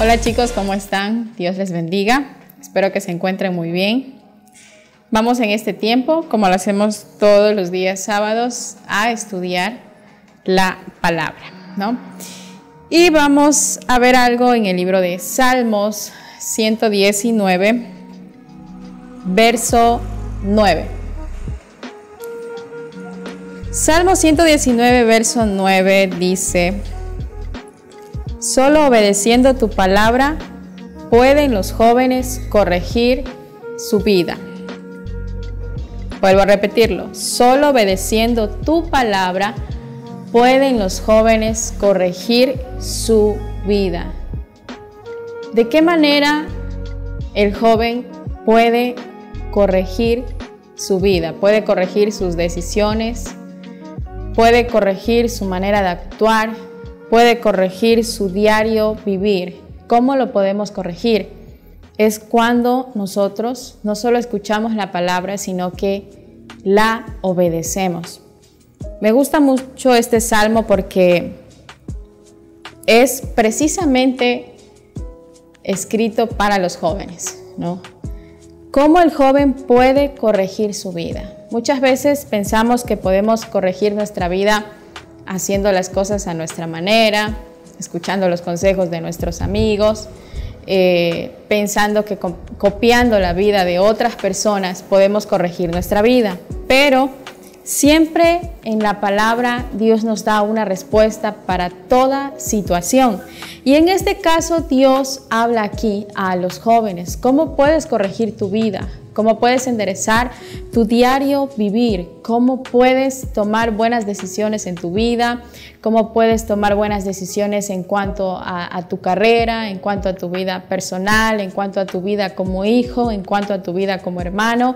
Hola chicos, ¿cómo están? Dios les bendiga. Espero que se encuentren muy bien. Vamos en este tiempo, como lo hacemos todos los días sábados, a estudiar la palabra, ¿no? Y vamos a ver algo en el libro de Salmos 119, verso 9. Salmo 119, verso 9 dice: solo obedeciendo tu palabra pueden los jóvenes corregir su vida. Vuelvo a repetirlo, solo obedeciendo tu palabra pueden los jóvenes corregir su vida. ¿De qué manera el joven puede corregir su vida? Puede corregir sus decisiones, puede corregir su manera de actuar, puede corregir su diario vivir. ¿Cómo lo podemos corregir? Es cuando nosotros no solo escuchamos la palabra, sino que la obedecemos. Me gusta mucho este salmo porque es precisamente escrito para los jóvenes, ¿no? ¿Cómo el joven puede corregir su vida? Muchas veces pensamos que podemos corregir nuestra vida haciendo las cosas a nuestra manera, escuchando los consejos de nuestros amigos, pensando que copiando la vida de otras personas podemos corregir nuestra vida. Pero siempre en la palabra Dios nos da una respuesta para toda situación. Y en este caso Dios habla aquí a los jóvenes. ¿Cómo puedes corregir tu vida? ¿Cómo puedes enderezar tu diario vivir? ¿Cómo puedes tomar buenas decisiones en tu vida? ¿Cómo puedes tomar buenas decisiones en cuanto a tu carrera, en cuanto a tu vida personal, en cuanto a tu vida como hijo, en cuanto a tu vida como hermano,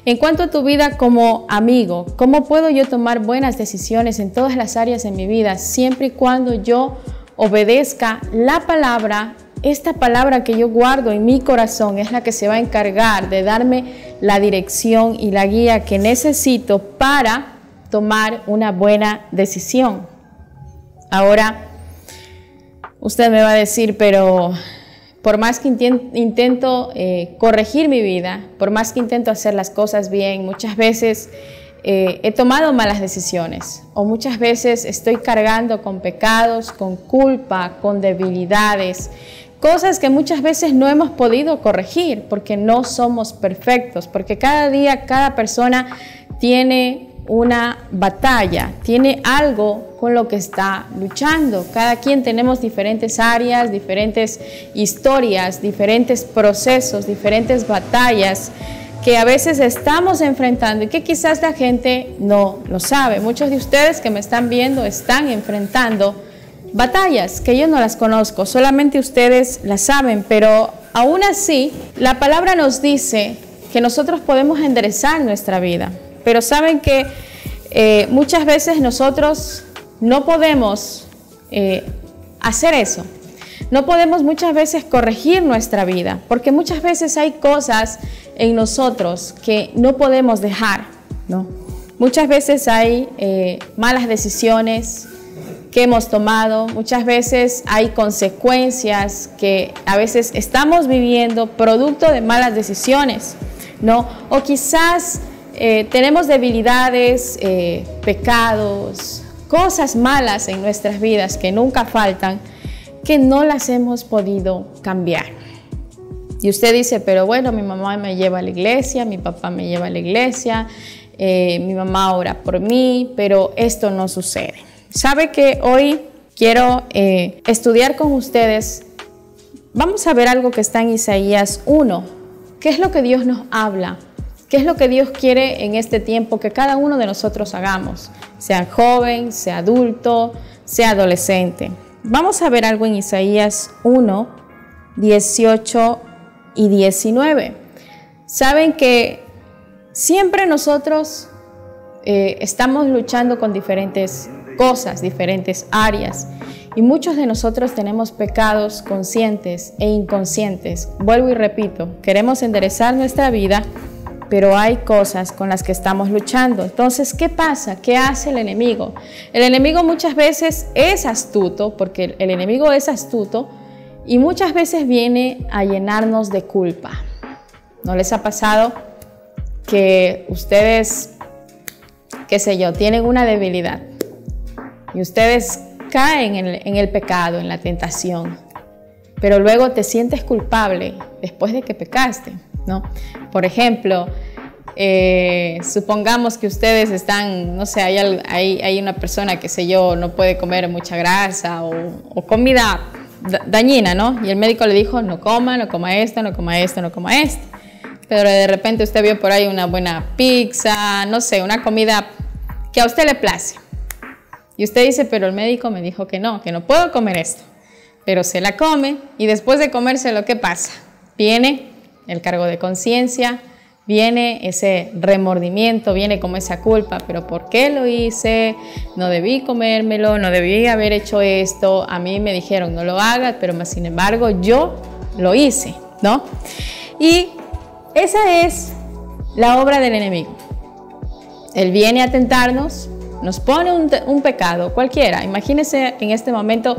en cuanto a tu vida como amigo? ¿Cómo puedo yo tomar buenas decisiones en todas las áreas de mi vida siempre y cuando yo obedezca la palabra? Esta palabra que yo guardo en mi corazón es la que se va a encargar de darme la dirección y la guía que necesito para tomar una buena decisión. Ahora, usted me va a decir, pero por más que intento corregir mi vida, por más que intento hacer las cosas bien, muchas veces he tomado malas decisiones, o muchas veces estoy cargando con pecados, con culpa, con debilidades, cosas que muchas veces no hemos podido corregir porque no somos perfectos, porque cada día, cada persona tiene una batalla, tiene algo con lo que está luchando. Cada quien tenemos diferentes áreas, diferentes historias, diferentes procesos, diferentes batallas que a veces estamos enfrentando y que quizás la gente no lo sabe. Muchos de ustedes que me están viendo están enfrentando batallas que yo no las conozco, solamente ustedes las saben, pero aún así la palabra nos dice que nosotros podemos enderezar nuestra vida, pero saben que muchas veces nosotros no podemos hacer eso, no podemos muchas veces corregir nuestra vida, porque muchas veces hay cosas en nosotros que no podemos dejar, ¿no? Muchas veces hay malas decisiones que hemos tomado, muchas veces hay consecuencias que a veces estamos viviendo producto de malas decisiones, ¿no? O quizás tenemos debilidades, pecados, cosas malas en nuestras vidas que nunca faltan, que no las hemos podido cambiar. Y usted dice, pero bueno, mi mamá me lleva a la iglesia, mi papá me lleva a la iglesia, mi mamá ora por mí, pero esto no sucede. Sabe que hoy quiero estudiar con ustedes. Vamos a ver algo que está en Isaías 1. ¿Qué es lo que Dios nos habla? ¿Qué es lo que Dios quiere en este tiempo que cada uno de nosotros hagamos? Sea joven, sea adulto, sea adolescente. Vamos a ver algo en Isaías 1, 18 y 19. Saben que siempre nosotros estamos luchando con diferentes cosas, diferentes áreas, y muchos de nosotros tenemos pecados conscientes e inconscientes. Vuelvo y repito, queremos enderezar nuestra vida, pero hay cosas con las que estamos luchando. Entonces, ¿qué pasa? ¿Qué hace el enemigo? El enemigo muchas veces es astuto, porque el enemigo es astuto, Y muchas veces viene a llenarnos de culpa. ¿No les ha pasado que ustedes, qué sé yo, tienen una debilidad y ustedes caen en el pecado, en la tentación, pero luego te sientes culpable después de que pecaste, ¿no? Por ejemplo, supongamos que ustedes están, no sé, hay una persona, qué sé yo, no puede comer mucha grasa o comida dañina, ¿no? Y el médico le dijo, no coma esto, no coma esto, no coma esto. Pero de repente usted vio por ahí una buena pizza, no sé, una comida que a usted le place. Y usted dice, pero el médico me dijo que no puedo comer esto. Pero se la come y después de comérselo, ¿qué pasa? Viene el cargo de conciencia, viene ese remordimiento, viene como esa culpa, pero ¿por qué lo hice? No debí comérmelo, no debí haber hecho esto, a mí me dijeron no lo hagas, pero más sin embargo yo lo hice, ¿no? Y esa es la obra del enemigo. Él viene a tentarnos, nos pone un pecado cualquiera. Imagínese en este momento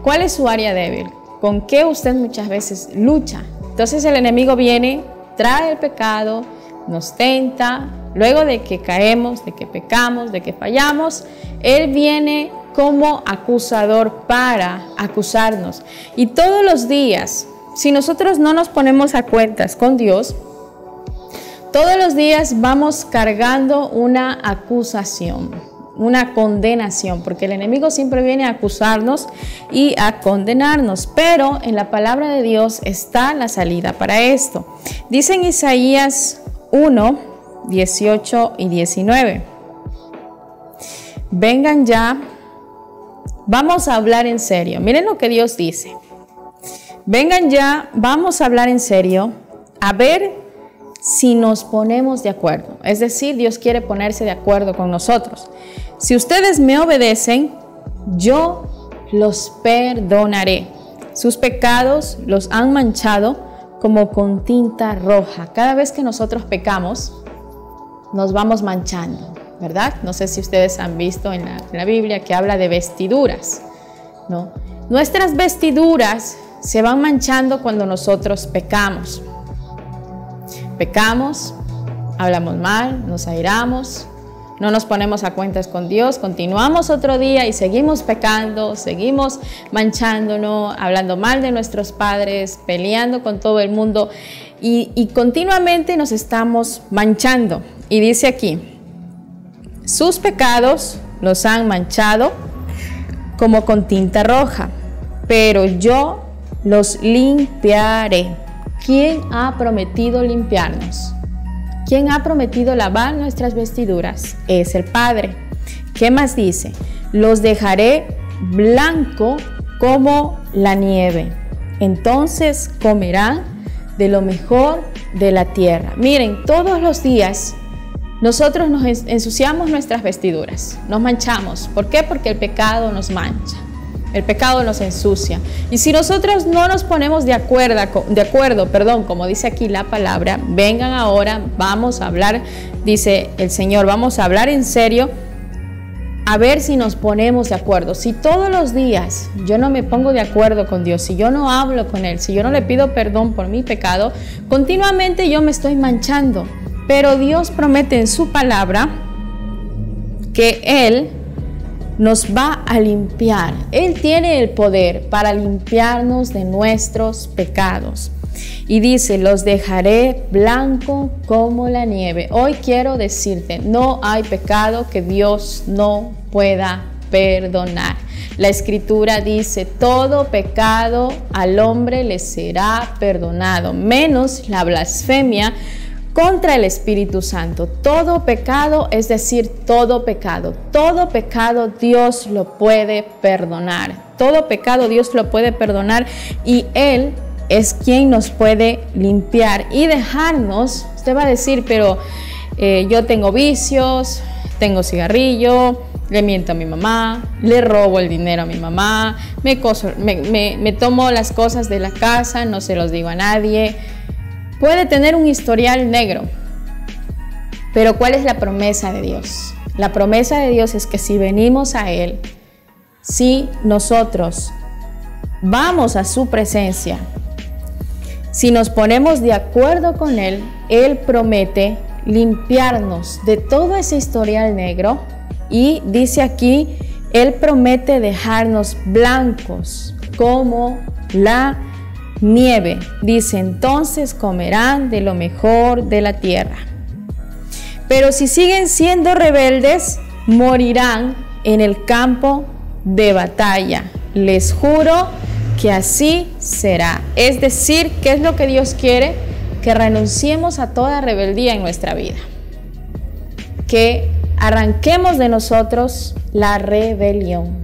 cuál es su área débil, con qué usted muchas veces lucha. Entonces el enemigo viene, trae el pecado, nos tenta, luego de que caemos, de que pecamos, de que fallamos, Él viene como acusador para acusarnos. Y todos los días, si nosotros no nos ponemos a cuentas con Dios, todos los días vamos cargando una acusación, una condenación, porque el enemigo siempre viene a acusarnos y a condenarnos, pero en la palabra de Dios está la salida para esto. Dice en Isaías 1, 18 y 19, vengan ya, vamos a hablar en serio. Miren lo que Dios dice. Vengan ya, vamos a hablar en serio, a ver si nos ponemos de acuerdo. Es decir, Dios quiere ponerse de acuerdo con nosotros. Si ustedes me obedecen, yo los perdonaré. Sus pecados los han manchado como con tinta roja. Cada vez que nosotros pecamos, nos vamos manchando, ¿verdad? No sé si ustedes han visto en la Biblia que habla de vestiduras, ¿no? Nuestras vestiduras se van manchando cuando nosotros pecamos. Pecamos, hablamos mal, nos airamos, no nos ponemos a cuentas con Dios, continuamos otro día y seguimos pecando, seguimos manchándonos, hablando mal de nuestros padres, peleando con todo el mundo y continuamente nos estamos manchando. Y dice aquí, sus pecados los han manchado como con tinta roja, pero yo los limpiaré. ¿Quién ha prometido limpiarnos? ¿Quién ha prometido lavar nuestras vestiduras? Es el Padre. ¿Qué más dice? Los dejaré blanco como la nieve. Entonces comerán de lo mejor de la tierra. Miren, todos los días nosotros nos ensuciamos nuestras vestiduras, nos manchamos. ¿Por qué? Porque el pecado nos mancha. El pecado nos ensucia. Y si nosotros no nos ponemos de acuerdo, como dice aquí la palabra, vengan ahora, vamos a hablar, dice el Señor, vamos a hablar en serio, a ver si nos ponemos de acuerdo. Si todos los días yo no me pongo de acuerdo con Dios, si yo no hablo con Él, si yo no le pido perdón por mi pecado, continuamente yo me estoy manchando. Pero Dios promete en su palabra que Él nos va a limpiar. Él tiene el poder para limpiarnos de nuestros pecados. Y dice, los dejaré blanco como la nieve. Hoy quiero decirte, no hay pecado que Dios no pueda perdonar. La Escritura dice, todo pecado al hombre le será perdonado, menos la blasfemia contra el Espíritu Santo. Todo pecado, es decir, todo pecado Dios lo puede perdonar. Todo pecado Dios lo puede perdonar y Él es quien nos puede limpiar y dejarnos. Usted va a decir, pero yo tengo vicios, tengo cigarrillo, le miento a mi mamá, le robo el dinero a mi mamá, me tomo las cosas de la casa, no se los digo a nadie. Puede tener un historial negro, pero ¿cuál es la promesa de Dios? La promesa de Dios es que si venimos a Él, si nosotros vamos a su presencia, si nos ponemos de acuerdo con Él, Él promete limpiarnos de todo ese historial negro y dice aquí, Él promete dejarnos blancos como la nieve. Dice, entonces comerán de lo mejor de la tierra. Pero si siguen siendo rebeldes, morirán en el campo de batalla. Les juro que así será. Es decir, ¿qué es lo que Dios quiere? Que renunciemos a toda rebeldía en nuestra vida. Que arranquemos de nosotros la rebelión.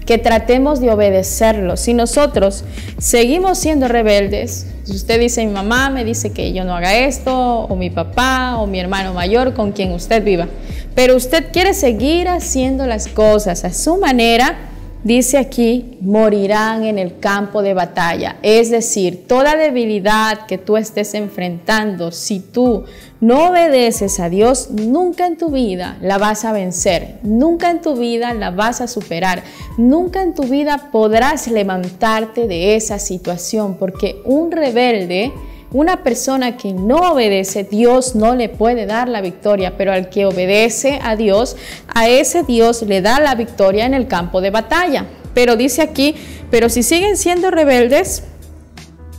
Que tratemos de obedecerlo. Si nosotros seguimos siendo rebeldes, si usted dice, mi mamá me dice que yo no haga esto, o mi papá, o mi hermano mayor, con quien usted viva, pero usted quiere seguir haciendo las cosas a su manera, dice aquí, morirán en el campo de batalla. Es decir, toda debilidad que tú estés enfrentando, si tú no obedeces a Dios, nunca en tu vida la vas a vencer, nunca en tu vida la vas a superar, nunca en tu vida podrás levantarte de esa situación, porque un rebelde, una persona que no obedece, Dios no le puede dar la victoria, pero al que obedece a Dios, a ese Dios le da la victoria en el campo de batalla. Pero dice aquí, pero si siguen siendo rebeldes,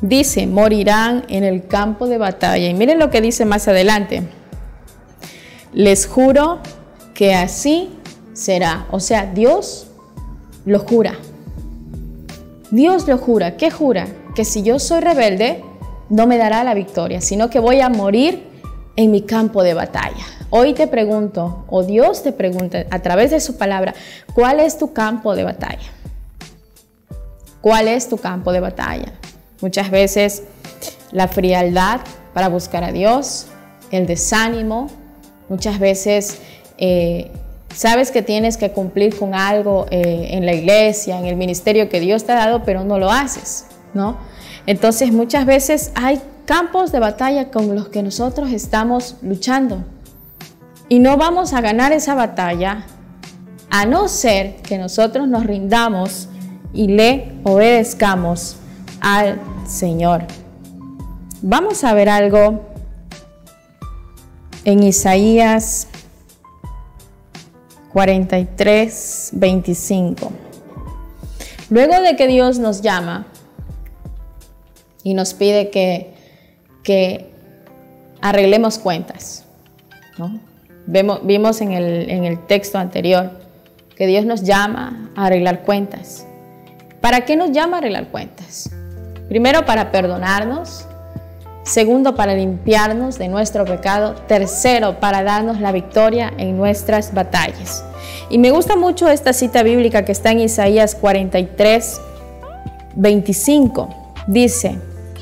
dice, morirán en el campo de batalla. Y miren lo que dice más adelante. Les juro que así será. O sea, Dios lo jura. Dios lo jura. ¿Qué jura? Que si yo soy rebelde, no me dará la victoria, sino que voy a morir en mi campo de batalla. Hoy te pregunto, o Dios te pregunta a través de su palabra, ¿cuál es tu campo de batalla? ¿Cuál es tu campo de batalla? Muchas veces la frialdad para buscar a Dios, el desánimo, muchas veces sabes que tienes que cumplir con algo en la iglesia, en el ministerio que Dios te ha dado, pero no lo haces, ¿no? Entonces muchas veces hay campos de batalla con los que nosotros estamos luchando y no vamos a ganar esa batalla a no ser que nosotros nos rindamos y le obedezcamos al Señor. Vamos a ver algo en Isaías 43, 25. Luego de que Dios nos llama y nos pide que arreglemos cuentas, ¿no? Vimos en el texto anterior que Dios nos llama a arreglar cuentas. ¿Para qué nos llama a arreglar cuentas? Primero, para perdonarnos. Segundo, para limpiarnos de nuestro pecado. Tercero, para darnos la victoria en nuestras batallas. Y me gusta mucho esta cita bíblica que está en Isaías 43, 25. Dice,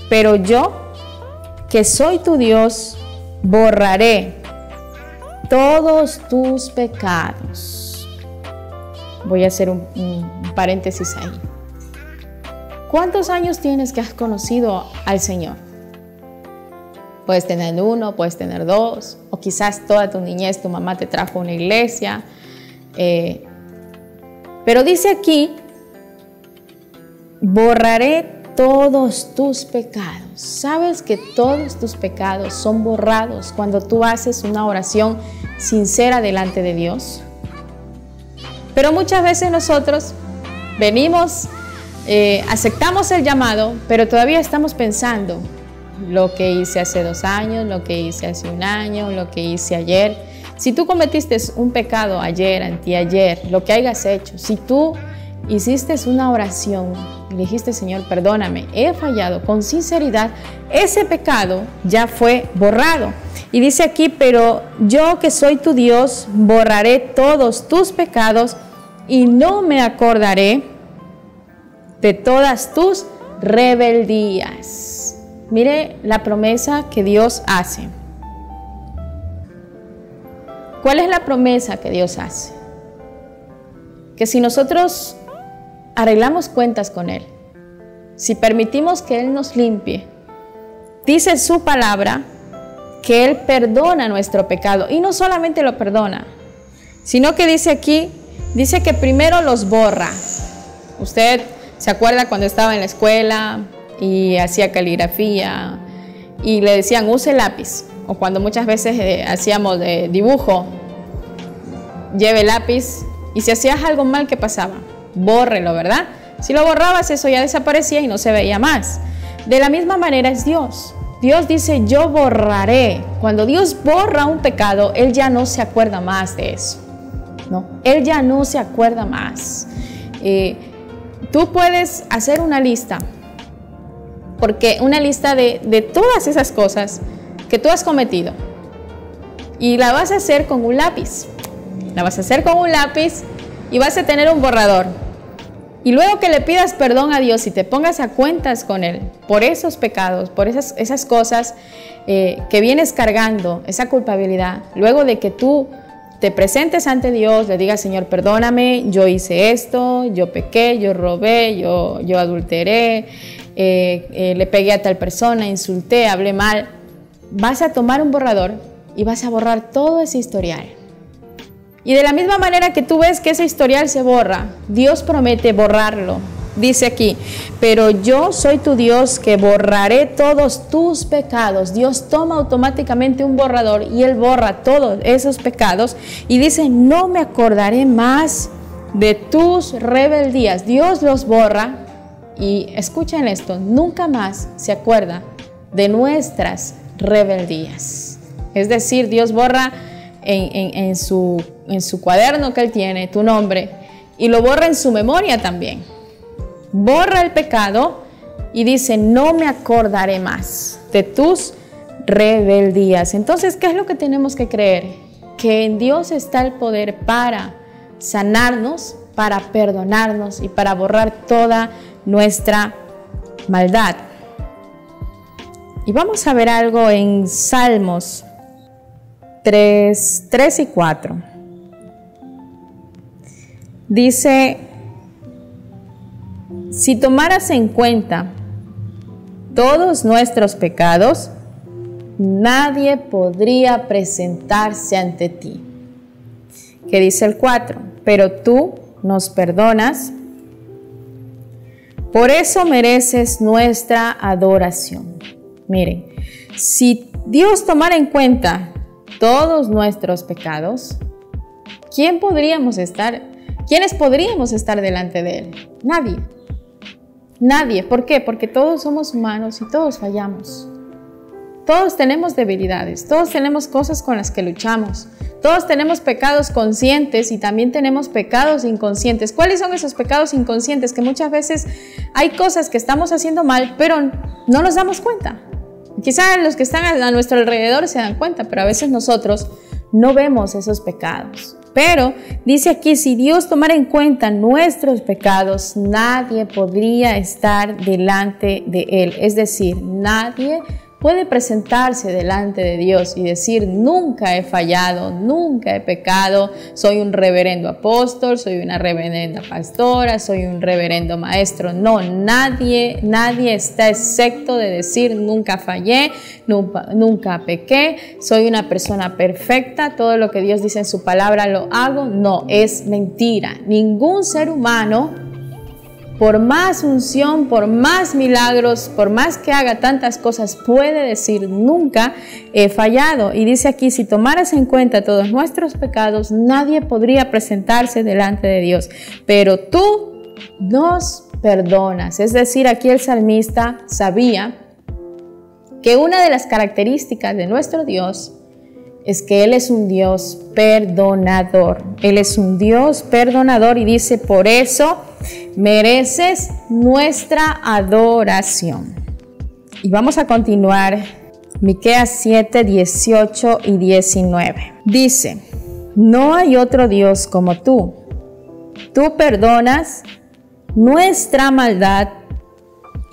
pero yo, que soy tu Dios, borraré todos tus pecados. Voy a hacer un paréntesis ahí. ¿Cuántos años tienes que has conocido al Señor? Puedes tener 1, puedes tener 2, o quizás toda tu niñez tu mamá te trajo a una iglesia. Pero dice aquí, borraré todos tus pecados. ¿Sabes que todos tus pecados son borrados cuando tú haces una oración sincera delante de Dios? Pero muchas veces nosotros venimos, aceptamos el llamado, pero todavía estamos pensando lo que hice hace 2 años, lo que hice hace 1 año, lo que hice ayer. Si tú cometiste un pecado ayer, anteayer, lo que hayas hecho, si tú hiciste una oración y dijiste, Señor, perdóname, he fallado, con sinceridad, ese pecado ya fue borrado. Y dice aquí, pero yo que soy tu Dios, borraré todos tus pecados y no me acordaré de todas tus rebeldías. Mire la promesa que Dios hace. ¿Cuál es la promesa que Dios hace? Que si nosotros arreglamos cuentas con Él, si permitimos que Él nos limpie, dice su palabra que Él perdona nuestro pecado. Y no solamente lo perdona, sino que dice aquí, dice que primero los borra. Usted ¿Se acuerda cuando estaba en la escuela y hacía caligrafía y le decían use lápiz? O cuando muchas veces hacíamos dibujo, lleve lápiz, y si hacías algo mal, ¿qué pasaba? Bórrelo, ¿verdad? Si lo borrabas, eso ya desaparecía y no se veía más. De la misma manera es Dios. Dios dice, yo borraré. Cuando Dios borra un pecado, Él ya no se acuerda más de eso, ¿no? Él ya no se acuerda más. Tú puedes hacer una lista, porque una lista de todas esas cosas que tú has cometido, y la vas a hacer con un lápiz. La vas a hacer con un lápiz y vas a tener un borrador. Y luego que le pidas perdón a Dios y te pongas a cuentas con Él por esos pecados, por esas cosas que vienes cargando, esa culpabilidad, luego de que tú te presentes ante Dios, le digas, Señor, perdóname, yo hice esto, yo pequé, yo robé, yo adulteré, le pegué a tal persona, insulté, hablé mal. Vas a tomar un borrador y vas a borrar todo ese historial. Y de la misma manera que tú ves que ese historial se borra, Dios promete borrarlo. Dice aquí, pero yo soy tu Dios que borraré todos tus pecados. Dios toma automáticamente un borrador y Él borra todos esos pecados y dice, no me acordaré más de tus rebeldías. Dios los borra y escuchen esto, nunca más se acuerda de nuestras rebeldías. Es decir, Dios borra en su cuaderno que Él tiene tu nombre y lo borra en su memoria también. Borra el pecado y dice, no me acordaré más de tus rebeldías. Entonces, ¿qué es lo que tenemos que creer? Que en Dios está el poder para sanarnos, para perdonarnos y para borrar toda nuestra maldad. Y vamos a ver algo en Salmos 3 y 4. Dice, si tomaras en cuenta todos nuestros pecados, nadie podría presentarse ante ti. ¿Qué dice el 4? Pero tú nos perdonas, por eso mereces nuestra adoración. Miren, si Dios tomara en cuenta todos nuestros pecados, ¿quiénes podríamos estar delante de Él? Nadie. Nadie. ¿Por qué? Porque todos somos humanos y todos fallamos. Todos tenemos debilidades, todos tenemos cosas con las que luchamos, todos tenemos pecados conscientes y también tenemos pecados inconscientes. ¿Cuáles son esos pecados inconscientes? Que muchas veces hay cosas que estamos haciendo mal, pero no nos damos cuenta. Quizás los que están a nuestro alrededor se dan cuenta, pero a veces nosotros no vemos esos pecados. Pero dice aquí, si Dios tomara en cuenta nuestros pecados, nadie podría estar delante de Él. Es decir, nadie puede presentarse delante de Dios y decir, nunca he fallado, nunca he pecado, soy un reverendo apóstol, soy una reverenda pastora, soy un reverendo maestro. No, nadie está exento de decir, nunca fallé, nunca pequé, soy una persona perfecta, todo lo que Dios dice en su palabra lo hago. No, es mentira. Ningún ser humano, por más unción, por más milagros, por más que haga tantas cosas, puede decir, nunca he fallado. Y dice aquí, si tomaras en cuenta todos nuestros pecados, nadie podría presentarse delante de Dios. Pero tú nos perdonas. Es decir, aquí el salmista sabía que una de las características de nuestro Dios es que Él es un Dios perdonador. Él es un Dios perdonador y dice, por eso mereces nuestra adoración. Y vamos a continuar, Miqueas 7, 18 y 19. Dice, no hay otro Dios como tú. Tú perdonas nuestra maldad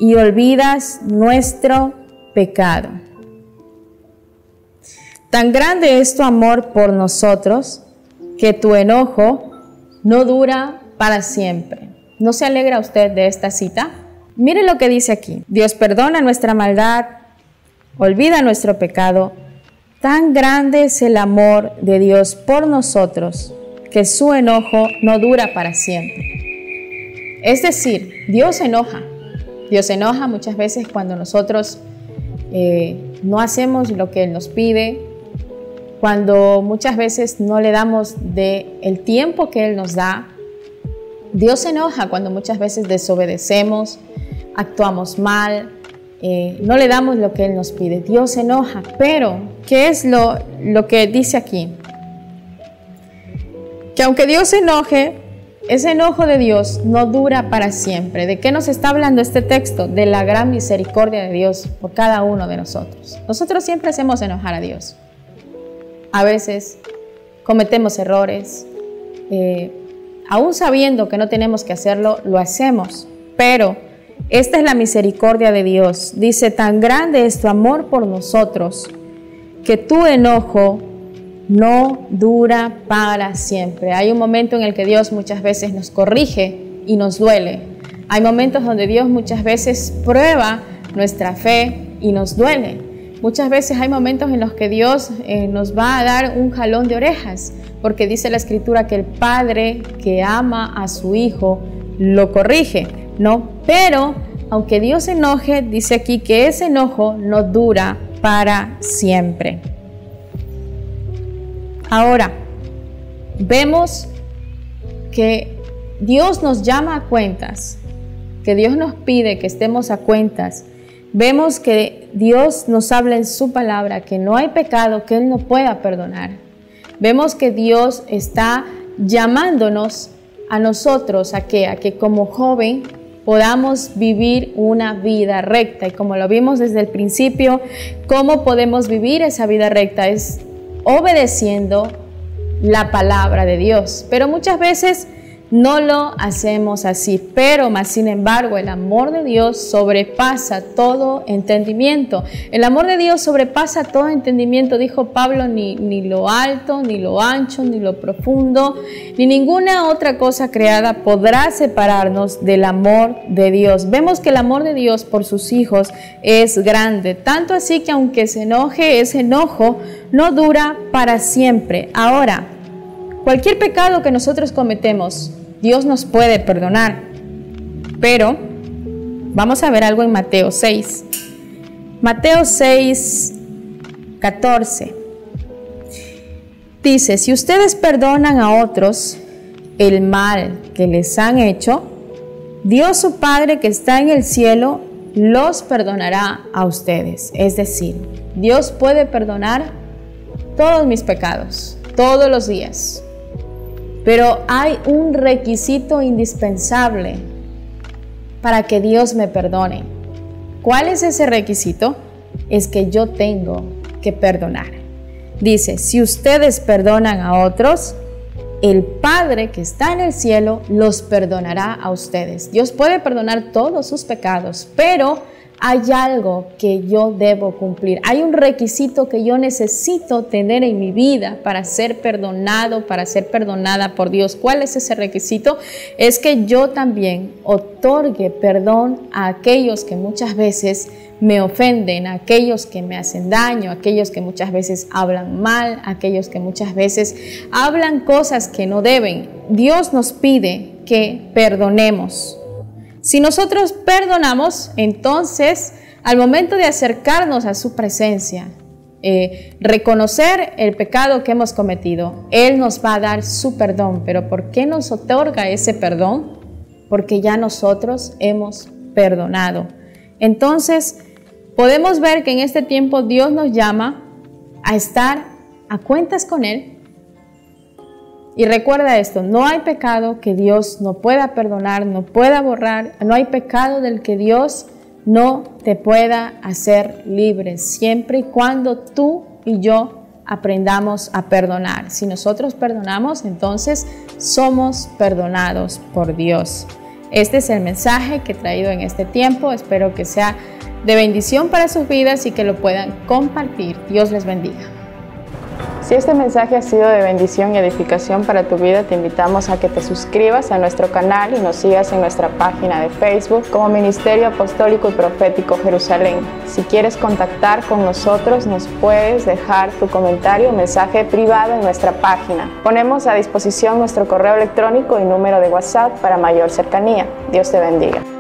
y olvidas nuestro pecado. Tan grande es tu amor por nosotros que tu enojo no dura para siempre. ¿No se alegra usted de esta cita? Mire lo que dice aquí. Dios perdona nuestra maldad, olvida nuestro pecado. Tan grande es el amor de Dios por nosotros que su enojo no dura para siempre. Es decir, Dios se enoja. Dios se enoja muchas veces cuando nosotros no hacemos lo que Él nos pide, cuando muchas veces no le damos el tiempo que Él nos da. Dios se enoja cuando muchas veces desobedecemos, actuamos mal, no le damos lo que Él nos pide. Dios se enoja, pero ¿qué es lo que dice aquí? Que aunque Dios se enoje, ese enojo de Dios no dura para siempre. ¿De qué nos está hablando este texto? De la gran misericordia de Dios por cada uno de nosotros. Nosotros siempre hacemos enojar a Dios. A veces cometemos errores, aún sabiendo que no tenemos que hacerlo, lo hacemos. Pero esta es la misericordia de Dios. Dice, tan grande es tu amor por nosotros, que tu enojo no dura para siempre. Hay un momento en el que Dios muchas veces nos corrige y nos duele. Hay momentos donde Dios muchas veces prueba nuestra fe y nos duele. Muchas veces hay momentos en los que Dios nos va a dar un jalón de orejas, porque dice la Escritura que el padre que ama a su hijo lo corrige, ¿no? Pero aunque Dios se enoje, dice aquí que ese enojo no dura para siempre. Ahora, vemos que Dios nos llama a cuentas, que Dios nos pide que estemos a cuentas. Vemos que Dios nos habla en su palabra que no hay pecado que Él no pueda perdonar. Vemos que Dios está llamándonos a nosotros a que como joven podamos vivir una vida recta. Y como lo vimos desde el principio, ¿cómo podemos vivir esa vida recta? Es obedeciendo la palabra de Dios. Pero muchas veces no lo hacemos así, pero más sin embargo el amor de Dios sobrepasa todo entendimiento. El amor de Dios sobrepasa todo entendimiento, dijo Pablo, ni lo alto, ni lo ancho, ni lo profundo, ni ninguna otra cosa creada podrá separarnos del amor de Dios. Vemos que el amor de Dios por sus hijos es grande, tanto así que aunque se enoje, ese enojo no dura para siempre. Ahora, cualquier pecado que nosotros cometemos, Dios nos puede perdonar. Pero vamos a ver algo en Mateo 6. Mateo 6, 14. Dice, si ustedes perdonan a otros el mal que les han hecho, Dios su Padre que está en el cielo los perdonará a ustedes. Es decir, Dios puede perdonar todos mis pecados, todos los días. Pero hay un requisito indispensable para que Dios me perdone. ¿Cuál es ese requisito? Es que yo tengo que perdonar. Dice, si ustedes perdonan a otros, el Padre que está en el cielo los perdonará a ustedes. Dios puede perdonar todos sus pecados, pero hay algo que yo debo cumplir. Hay un requisito que yo necesito tener en mi vida para ser perdonado, para ser perdonada por Dios. ¿Cuál es ese requisito? Es que yo también otorgue perdón a aquellos que muchas veces me ofenden, a aquellos que me hacen daño, a aquellos que muchas veces hablan mal, a aquellos que muchas veces hablan cosas que no deben. Dios nos pide que perdonemos. Si nosotros perdonamos, entonces al momento de acercarnos a su presencia, reconocer el pecado que hemos cometido, Él nos va a dar su perdón. ¿Pero por qué nos otorga ese perdón? Porque ya nosotros hemos perdonado. Entonces podemos ver que en este tiempo Dios nos llama a estar a cuentas con Él. Y recuerda esto, no hay pecado que Dios no pueda perdonar, no pueda borrar, no hay pecado del que Dios no te pueda hacer libre, siempre y cuando tú y yo aprendamos a perdonar. Si nosotros perdonamos, entonces somos perdonados por Dios. Este es el mensaje que he traído en este tiempo, espero que sea de bendición para sus vidas y que lo puedan compartir. Dios les bendiga. Si este mensaje ha sido de bendición y edificación para tu vida, te invitamos a que te suscribas a nuestro canal y nos sigas en nuestra página de Facebook como Ministerio Apostólico y Profético Jerusalén. Si quieres contactar con nosotros, nos puedes dejar tu comentario o mensaje privado en nuestra página. Ponemos a disposición nuestro correo electrónico y número de WhatsApp para mayor cercanía. Dios te bendiga.